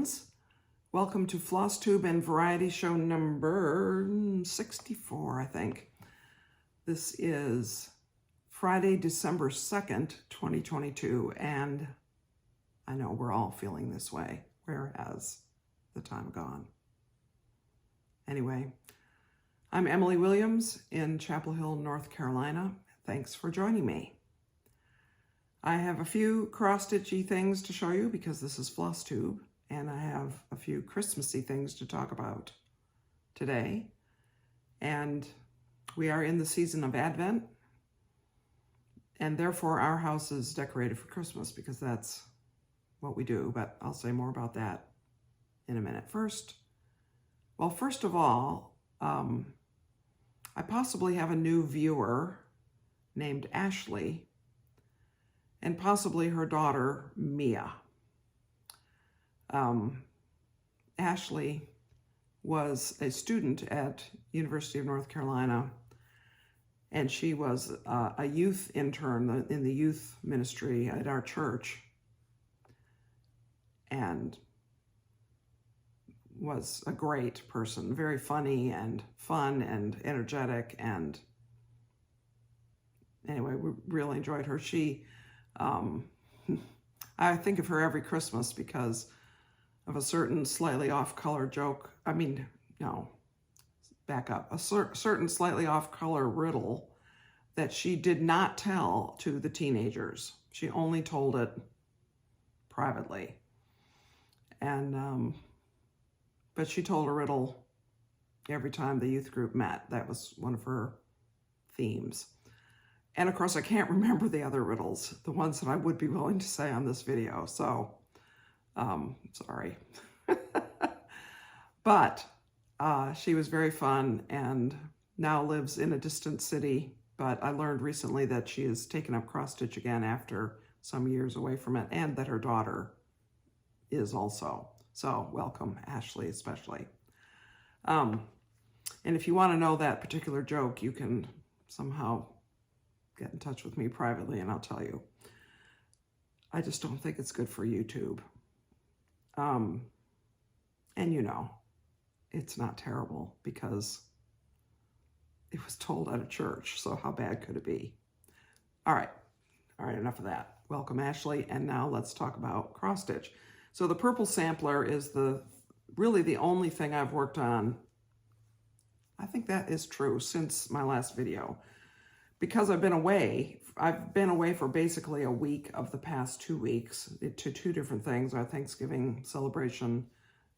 friends. Welcome to Flosstube and Variety Show number 64, I think. This is Friday, December 2nd, 2022, and I know we're all feeling this way. Where has the time gone? Anyway, I'm Emily Williams in Chapel Hill, North Carolina. Thanks for joining me. I have a few cross-stitchy things to show you because this is Flosstube, and I have a few Christmassy things to talk about today. And we are in the season of Advent, and therefore our house is decorated for Christmas because that's what we do, but I'll say more about that in a minute. First of all, I possibly have a new viewer named Ashley, and possibly her daughter, Mia. Ashley was a student at University of North Carolina, and she was a youth intern in the youth ministry at our church, and was a great person, very funny and fun and energetic, and anyway, we really enjoyed her. She I think of her every Christmas because of a certain slightly off-color joke. Back up. A certain slightly off-color riddle that she did not tell to the teenagers. She only told it privately. And, but she told a riddle every time the youth group met. That was one of her themes. And of course, I can't remember the other riddles, the ones that I would be willing to say on this video. So, sorry. But she was very fun and now lives in a distant city. But I learned recently that she has taken up cross-stitch again after some years away from it, and that her daughter is also. So welcome, Ashley, especially. And if you want to know that particular joke, you can somehow get in touch with me privately and I'll tell you. I just don't think it's good for YouTube. And you know, it's not terrible because it was told at a church, so how bad could it be? All right, enough of that. Welcome, Ashley, and now let's talk about cross-stitch. So the purple sampler is really the only thing I've worked on. I think that is true since my last video. Because I've been away for basically a week of the past 2 weeks to two different things, our Thanksgiving celebration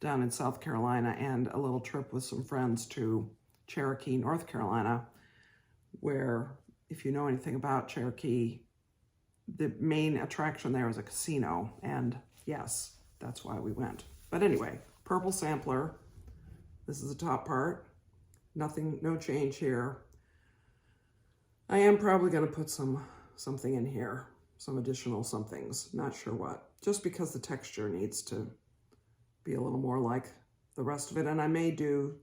down in South Carolina and a little trip with some friends to Cherokee, North Carolina, where, if you know anything about Cherokee, the main attraction there is a casino, and yes, that's why we went. But anyway, purple sampler, this is the top part, no change here. I am probably going to put something in here, some additional somethings, not sure what, just because the texture needs to be a little more like the rest of it. And I may do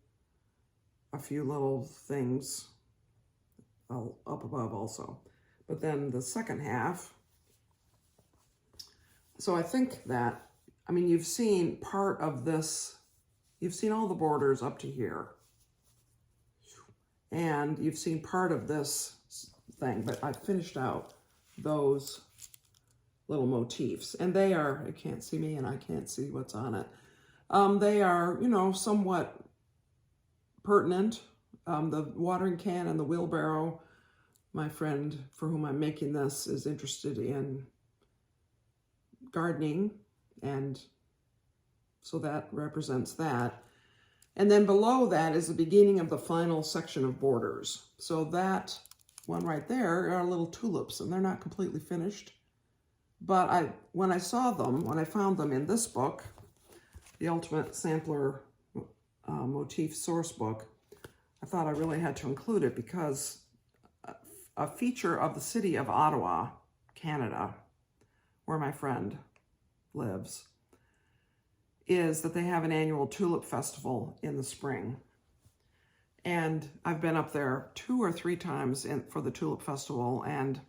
a few little things up above also. But then the second half, so I think that, you've seen part of this, you've seen all the borders up to here, and you've seen part of this thing, but I finished out those little motifs, and they are, you can't see me and I can't see what's on it. They are, somewhat pertinent. The watering can and the wheelbarrow, my friend for whom I'm making this is interested in gardening, and so that represents that. And then below that is the beginning of the final section of borders. So that one right there are little tulips, and they're not completely finished. But when I found them in this book, the Ultimate Sampler Motif Source Book, I thought I really had to include it because a feature of the city of Ottawa, Canada, where my friend lives, is that they have an annual tulip festival in the spring. And I've been up there 2 or 3 times for the tulip festival, and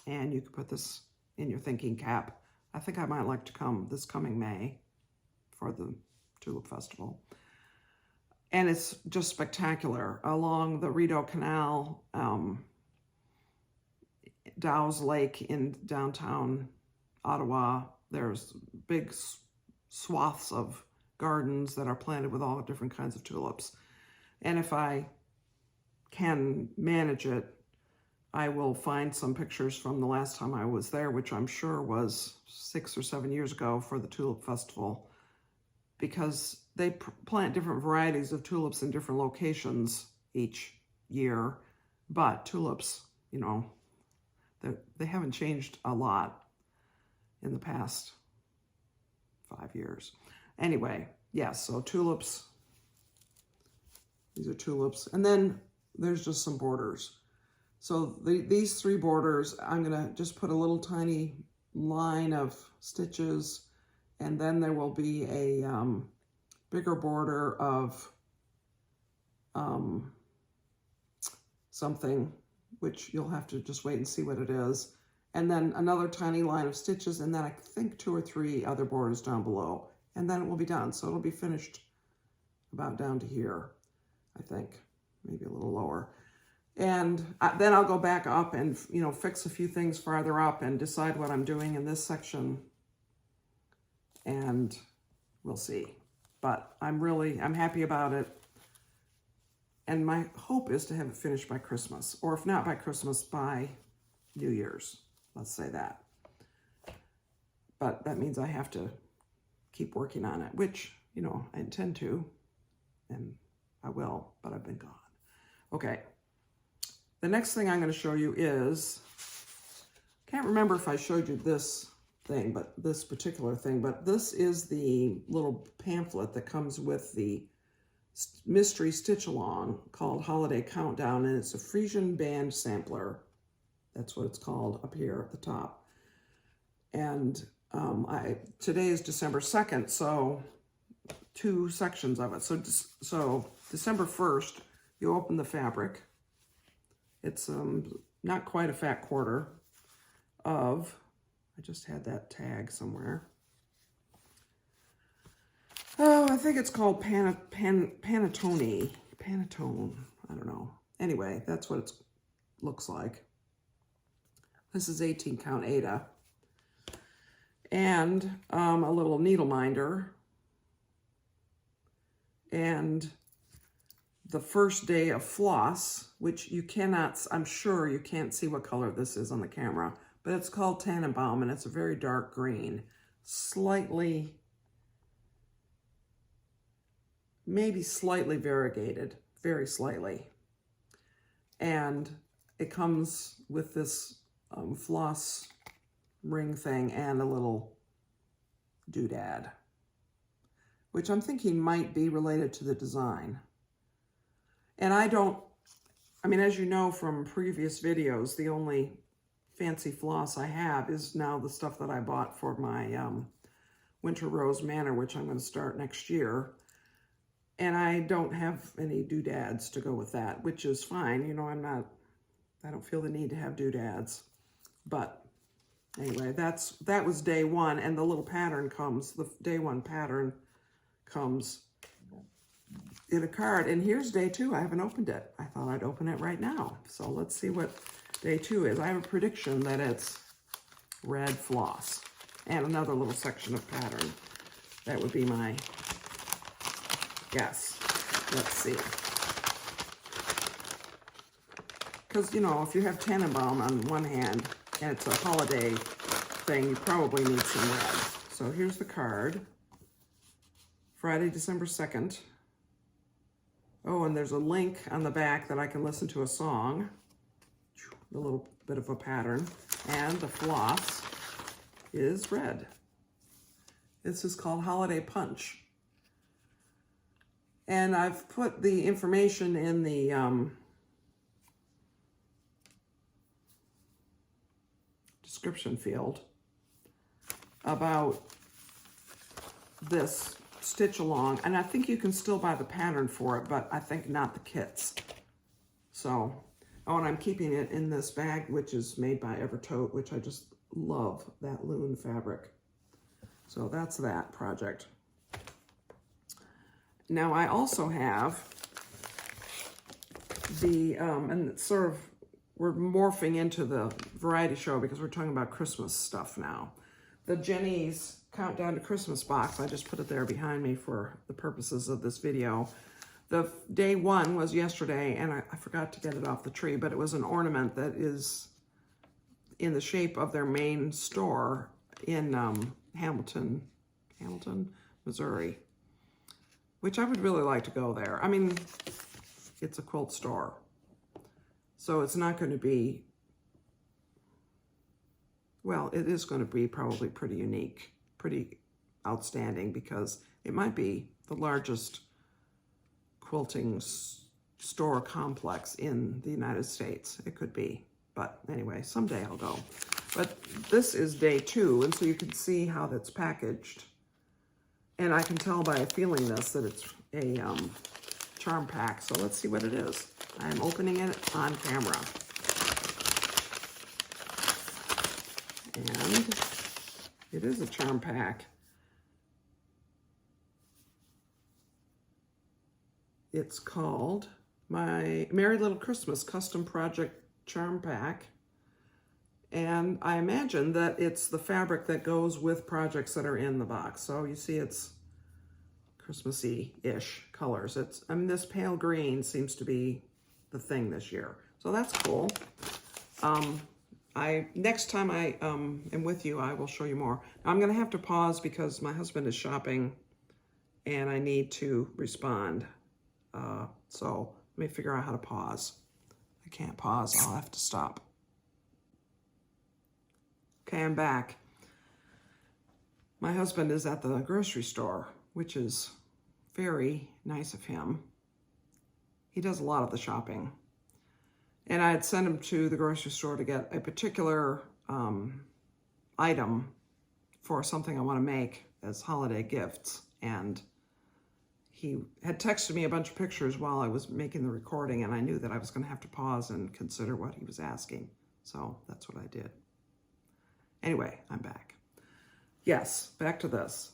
you could put this in your thinking cap. I think I might like to come this coming May for the Tulip Festival. And it's just spectacular. Along the Rideau Canal, Dow's Lake in downtown Ottawa, there's big swaths of gardens that are planted with all different kinds of tulips. And if I can manage it, I will find some pictures from the last time I was there, which I'm sure was 6 or 7 years ago for the Tulip Festival, because they plant different varieties of tulips in different locations each year. But tulips, you know, they haven't changed a lot in the past 5 years. Anyway, yes, so tulips, these are tulips. And then there's just some borders. So these 3 borders, I'm gonna just put a little tiny line of stitches, and then there will be a bigger border of something, which you'll have to just wait and see what it is. And then another tiny line of stitches, and then I think 2 or 3 other borders down below, and then it will be done. So it'll be finished about down to here, I think, maybe a little lower. And then I'll go back up and, you know, fix a few things farther up and decide what I'm doing in this section, and we'll see. But I'm happy about it. And my hope is to have it finished by Christmas, or if not by Christmas, by New Year's. Let's say that. But that means I have to keep working on it, which, you know, I intend to, and I will, but I've been gone. Okay. The next thing I'm going to show you is, can't remember if I showed you this thing, but this particular thing, but this is the little pamphlet that comes with the mystery stitch along called Holiday Countdown, and it's a Frisian band sampler. That's what it's called up here at the top. And today is December 2nd, so 2 sections of it. So December 1st, you open the fabric. It's not quite a fat quarter of, I just had that tag somewhere. Oh, I think it's called Panettone. Panettone, I don't know. Anyway, that's what it looks like. This is 18 count Aida. And a little needle minder. And the first day of floss, which you cannot, I'm sure you can't see what color this is on the camera, but it's called Tannenbaum, and it's a very dark green, slightly, maybe slightly variegated, very slightly. And it comes with this floss ring thing and a little doodad, which I'm thinking might be related to the design. And I mean, as you know from previous videos, the only fancy floss I have is now the stuff that I bought for my Winter Rose Manor, which I'm going to start next year. And I don't have any doodads to go with that, which is fine. You know, I don't feel the need to have doodads. But anyway, that was day 1, and the little pattern comes, the day 1 pattern comes in a card. And here's day 2. I haven't opened it. I thought I'd open it right now. So let's see what day 2 is. I have a prediction that it's red floss and another little section of pattern. That would be my guess. Let's see. Because, you know, if you have Tannenbaum on one hand and it's a holiday thing, you probably need some red. So here's the card. Friday, December 2nd. Oh, and there's a link on the back that I can listen to a song. A little bit of a pattern. And the floss is red. This is called Holiday Punch. And I've put the information in the description field about this stitch along, and I think you can still buy the pattern for it, but I think not the kits. So, oh, and I'm keeping it in this bag, which is made by Evernote, which I just love, that loon fabric. So that's that project. Now I also have the, and it's sort of, we're morphing into the variety show because we're talking about Christmas stuff now. The Jenny's Countdown to Christmas box, I just put it there behind me for the purposes of this video. The day one was yesterday, and I forgot to get it off the tree, but it was an ornament that is in the shape of their main store in Hamilton, Missouri, which I would really like to go there. I mean, it's a quilt store, so it's not going to be, well, it is going to be probably pretty unique, pretty outstanding, because it might be the largest quilting store complex in the United States. It could be, but anyway, someday I'll go. But this is day two, and so you can see how that's packaged. And I can tell by feeling this that it's a charm pack. So let's see what it is. I'm opening it on camera. And it is a charm pack. It's called My Merry Little Christmas Custom Project Charm Pack. And I imagine that it's the fabric that goes with projects that are in the box. So you see it's Christmassy-ish colors. I mean, this pale green seems to be the thing this year. So that's cool. Next time I am with you, I will show you more. Now, I'm gonna have to pause because my husband is shopping and I need to respond. So let me figure out how to pause. I can't pause, I'll have to stop. Okay, I'm back. My husband is at the grocery store, which is very nice of him. He does a lot of the shopping. And I had sent him to the grocery store to get a particular item for something I want to make as holiday gifts. And he had texted me a bunch of pictures while I was making the recording, and I knew that I was going to have to pause and consider what he was asking. So that's what I did. Anyway, I'm back. Yes, back to this.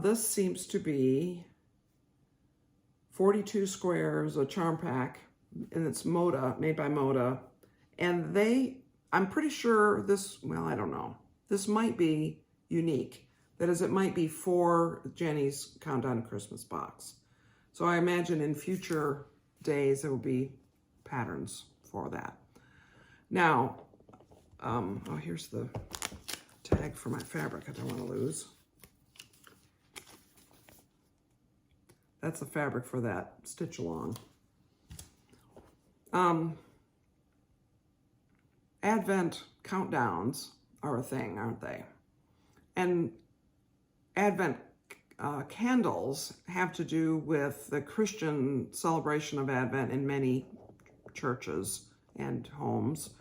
This seems to be 42 squares, a charm pack, and it's Moda, made by Moda. And I'm pretty sure this, well, I don't know. This might be unique. That is, it might be for Jenny's Countdown to Christmas box. So I imagine in future days there will be patterns for that. Now, oh, here's the tag for my fabric I don't want to lose. That's the fabric for that stitch along. Advent countdowns are a thing, aren't they? And Advent candles have to do with the Christian celebration of Advent in many churches and homes,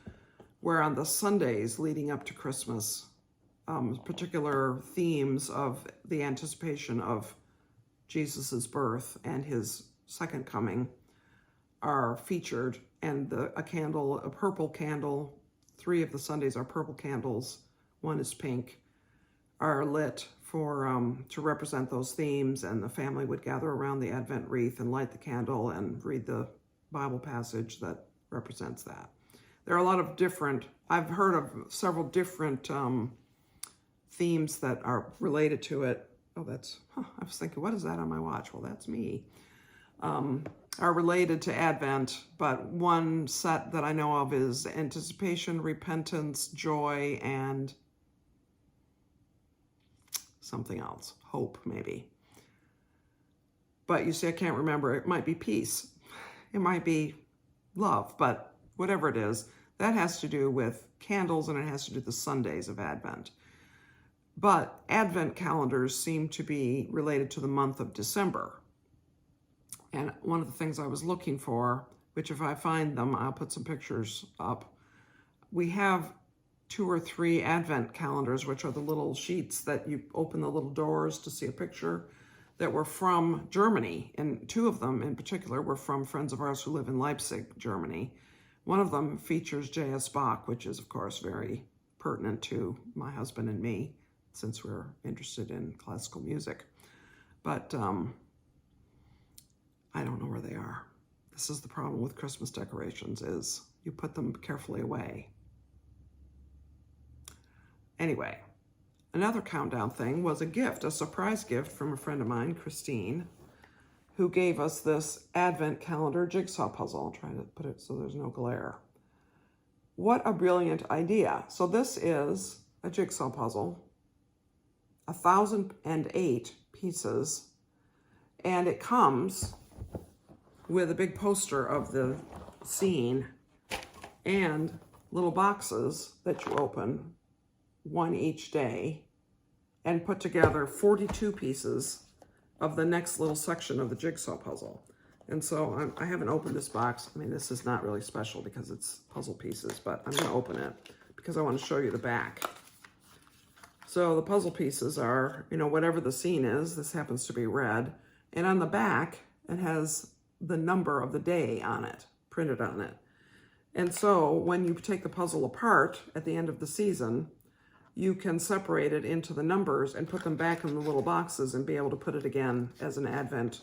where on the Sundays leading up to Christmas, particular themes of the anticipation of Jesus's birth and his second coming are featured, and a purple candle, 3 of the Sundays are purple candles, 1 is pink, are lit for to represent those themes, and the family would gather around the Advent wreath and light the candle and read the Bible passage that represents that. There are a lot of different, I've heard of several different themes that are related to it. Oh, I was thinking, what is that on my watch? Well, that's me. Are related to Advent, but one set that I know of is anticipation, repentance, joy, and something else. Hope, maybe. But you see, I can't remember. It might be peace. It might be love, but whatever it is, that has to do with candles, and it has to do with the Sundays of Advent. But Advent calendars seem to be related to the month of December. And one of the things I was looking for, which if I find them, I'll put some pictures up. We have 2 or 3 Advent calendars, which are the little sheets that you open the little doors to see a picture, that were from Germany. And 2 of them in particular were from friends of ours who live in Leipzig, Germany. One of them features J.S. Bach, which is, of course, very pertinent to my husband and me, since we're interested in classical music. But I don't know where they are. This is the problem with Christmas decorations, is you put them carefully away. Anyway, another countdown thing was a gift, a surprise gift from a friend of mine, Christine, who gave us this Advent Calendar jigsaw puzzle. I'll try to put it so there's no glare. What a brilliant idea. So this is a jigsaw puzzle, 1,008 pieces, and it comes with a big poster of the scene and little boxes that you open, one each day, and put together 42 pieces of the next little section of the jigsaw puzzle. And so I haven't opened this box. I mean, this is not really special because it's puzzle pieces, but I'm gonna open it because I want to show you the back. So the puzzle pieces are, you know, whatever the scene is. This happens to be red. And on the back, it has the number of the day on it, printed on it. And so when you take the puzzle apart at the end of the season, you can separate it into the numbers and put them back in the little boxes and be able to put it again as an Advent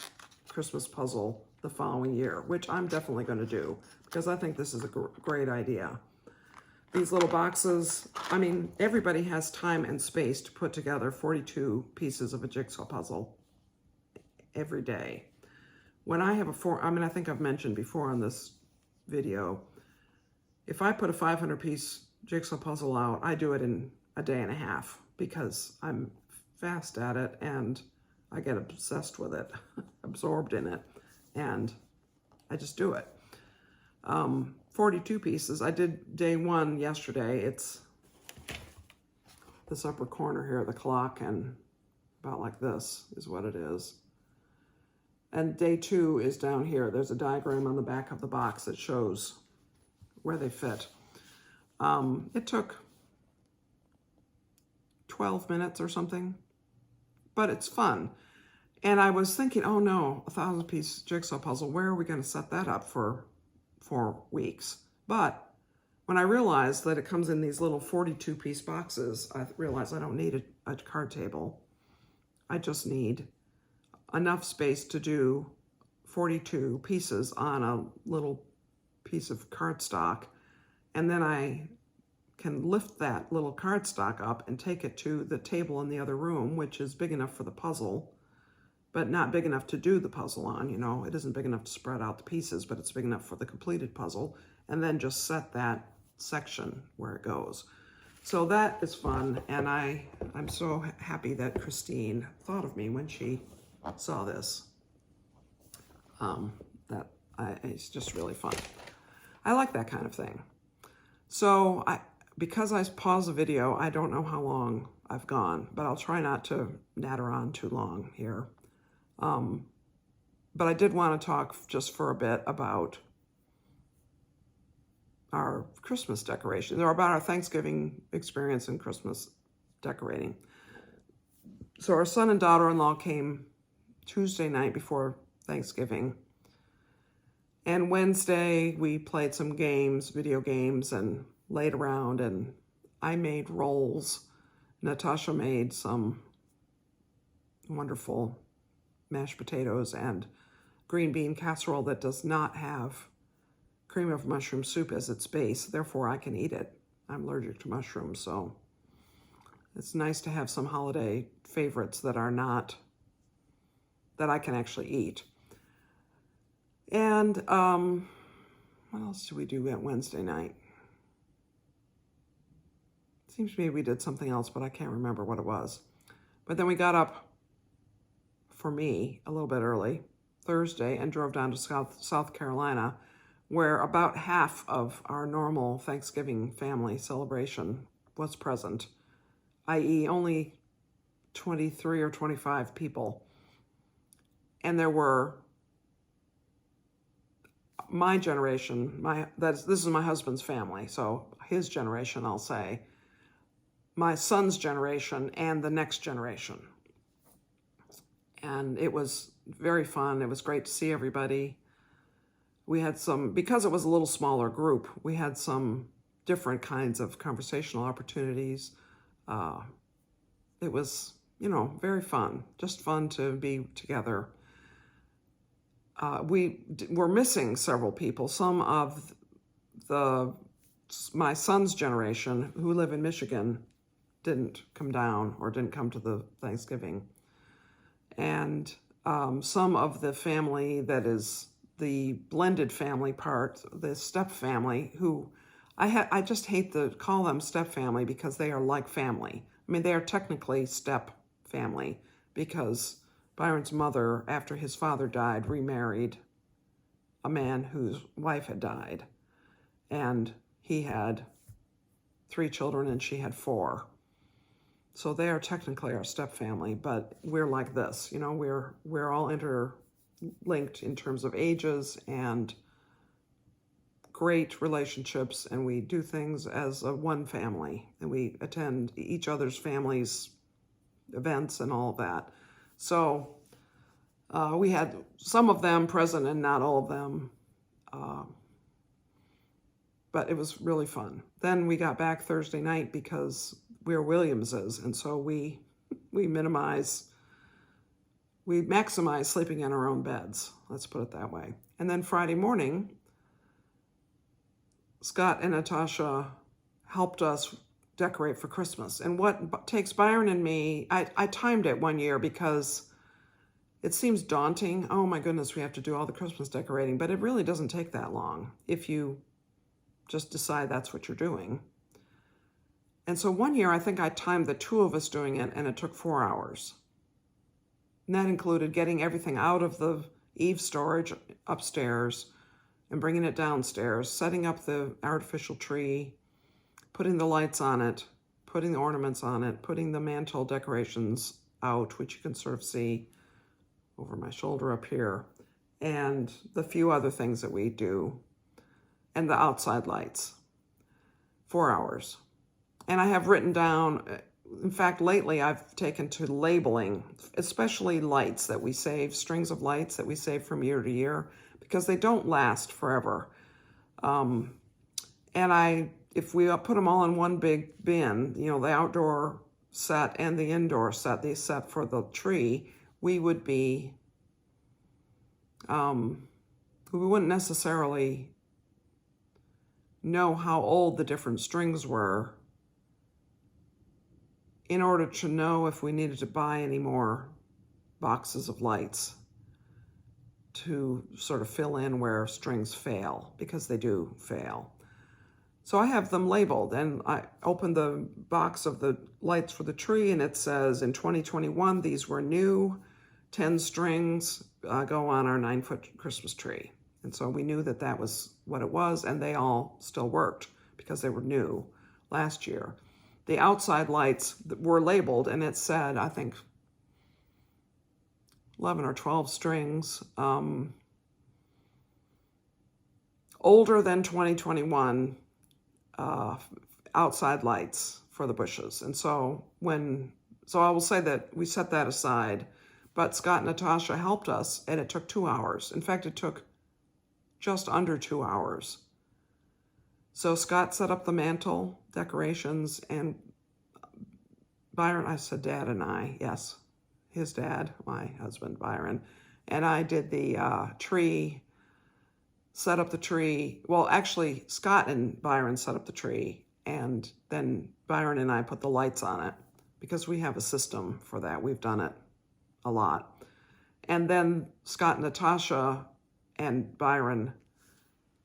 Christmas puzzle the following year, which I'm definitely going to do because I think this is a great idea. These little boxes, I mean, everybody has time and space to put together 42 pieces of a jigsaw puzzle every day. When I have I think I've mentioned before on this video, if I put a 500-piece jigsaw puzzle out, I do it in a day and a half because I'm fast at it and I get obsessed with it, absorbed in it, and I just do it. 42 pieces. I did day one yesterday. It's this upper corner here, the clock, and about like this is what it is. And day two is down here. There's a diagram on the back of the box that shows where they fit. It took 12 minutes or something, but it's fun. And I was thinking, oh no, a 1,000-piece jigsaw puzzle, where are we going to set that up for 4 weeks? But when I realized that it comes in these little 42-piece boxes, I realized I don't need a card table. I just need enough space to do 42 pieces on a little piece of cardstock. And then I can lift that little cardstock up and take it to the table in the other room, which is big enough for the puzzle, but not big enough to do the puzzle on. You know, it isn't big enough to spread out the pieces, but it's big enough for the completed puzzle, and then just set that section where it goes. So that is fun, and I'm so happy that Christine thought of me when she saw this. It's just really fun. I like that kind of thing. So because I paused the video, I don't know how long I've gone, but I'll try not to natter on too long here. But I did want to talk just for a bit about our Christmas decoration, or about our Thanksgiving experience in Christmas decorating. So our son and daughter-in-law came Tuesday night before Thanksgiving. And Wednesday, we played some games, video games, and laid around, and I made rolls. Natasha made some wonderful mashed potatoes and green bean casserole that does not have cream of mushroom soup as its base. Therefore, I can eat it. I'm allergic to mushrooms, so it's nice to have some holiday favorites that are not, that I can actually eat. And what else did we do at Wednesday night? Seems to me we did something else, but I can't remember what it was. But then we got up, for me, a little bit early, Thursday, and drove down to South Carolina, where about half of our normal Thanksgiving family celebration was present, i.e. only 23 or 25 people. And there were my generation, this is my husband's family, so his generation, I'll say, my son's generation, and the next generation. And it was very fun. It was great to see everybody. We had some, because it was a little smaller group, we had some different kinds of conversational opportunities. It was, you know, very fun, just fun to be together. we're missing several people. Some of my son's generation who live in Michigan didn't come down or didn't come to the Thanksgiving. And some of the family that is the blended family part, the step family, who I just hate to call them step family because they are like family. I mean, they are technically step family because Byron's mother, after his father died, remarried a man whose wife had died. And he had 3 children and she had 4. So they are technically our step family, but we're like this, you know, we're all interlinked in terms of ages and great relationships, and we do things as a one family, and we attend each other's families' events and all of that. So we had some of them present and not all of them, but it was really fun. Then we got back Thursday night because we're Williamses, and so we maximize sleeping in our own beds, let's put it that way. And then Friday morning, Scott and Natasha helped us decorate for Christmas. And what takes Byron and me, I timed it one year because it seems daunting. Oh my goodness, we have to do all the Christmas decorating, but it really doesn't take that long if you just decide that's what you're doing. And so one year, I think I timed the 2 of us doing it, and it took 4 hours. And that included getting everything out of the eave storage upstairs and bringing it downstairs, setting up the artificial tree, putting the lights on it, putting the ornaments on it, putting the mantle decorations out, which you can sort of see over my shoulder up here, and the few other things that we do, and the outside lights. 4 hours. And I have written down, in fact, lately I've taken to labeling, especially lights that we save, strings of lights that we save from year to year, because they don't last forever. And if we put them all in one big bin, you know, the outdoor set and the indoor set, the set for the tree, we would be, we wouldn't necessarily know how old the different strings were in order to know if we needed to buy any more boxes of lights to sort of fill in where strings fail, because they do fail. So I have them labeled, and I opened the box of the lights for the tree, and it says in 2021, these were new, 10 strings go on our 9-foot Christmas tree. And so we knew that that was what it was, and they all still worked because they were new last year. The outside lights were labeled, and it said, I think, 11 or 12 strings, older than 2021 outside lights for the bushes. And so I will say that we set that aside, but Scott and Natasha helped us, and it took 2 hours. In fact, it took just under 2 hours. So Scott set up the mantle decorations, and Byron, I said Dad and I, yes, his dad, my husband, Byron, and I did the tree, set up the tree. Well, actually, Scott and Byron set up the tree, and then Byron and I put the lights on it because we have a system for that. We've done it a lot. And then Scott and Natasha and Byron,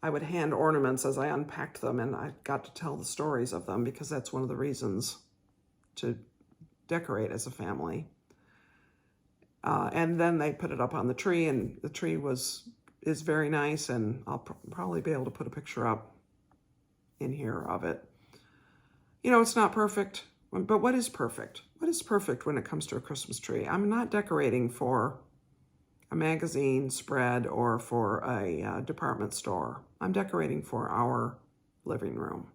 I would hand ornaments as I unpacked them, and I got to tell the stories of them because that's one of the reasons to decorate as a family. And then they put it up on the tree, and the tree is very nice, and I'll probably be able to put a picture up in here of it. You know, it's not perfect, but what is perfect? What is perfect when it comes to a Christmas tree? I'm not decorating for a magazine spread or for a department store. I'm decorating for our living room.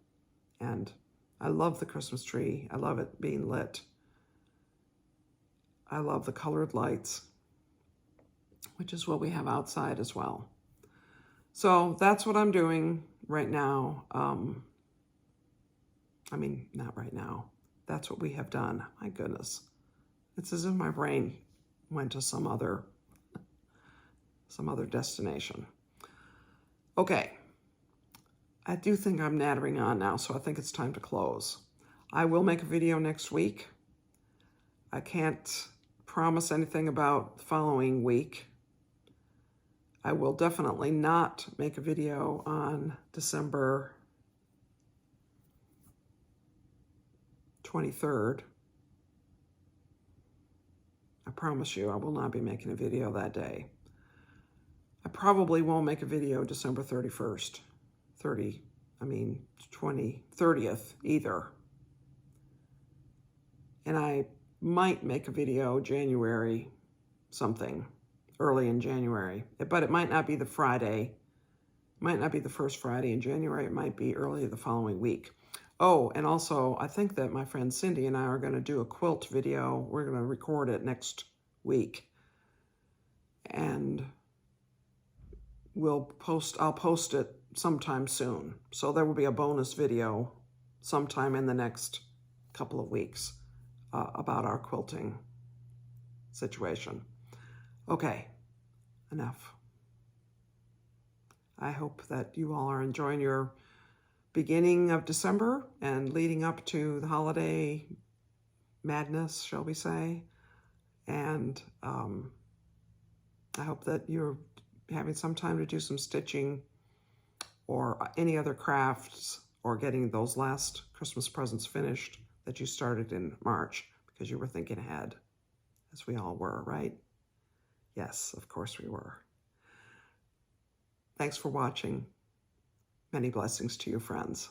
And I love the Christmas tree. I love it being lit. I love the colored lights, which is what we have outside as well. So that's what I'm doing right now. I mean, not right now. That's what we have done. My goodness. It's as if my brain went to some other some other destination. Okay. I do think I'm nattering on now, so I think it's time to close. I will make a video next week. I can't promise anything about the following week. I will definitely not make a video on December 23rd. I promise you I will not be making a video that day. I probably won't make a video December 31st. 30th either. And I might make a video January something, early in January, but it might not be the Friday. It might not be the first Friday in January. It might be early the following week. Oh, and also I think that my friend Cindy and I are going to do a quilt video. We're going to record it next week. And I'll post it sometime soon. So there will be a bonus video sometime in the next couple of weeks about our quilting situation. Okay, enough. I hope that you all are enjoying your beginning of December and leading up to the holiday madness, shall we say. And I hope that you're having some time to do some stitching or any other crafts, or getting those last Christmas presents finished that you started in March, because you were thinking ahead, as we all were, right? Yes, of course we were. Thanks for watching. Many blessings to you, friends.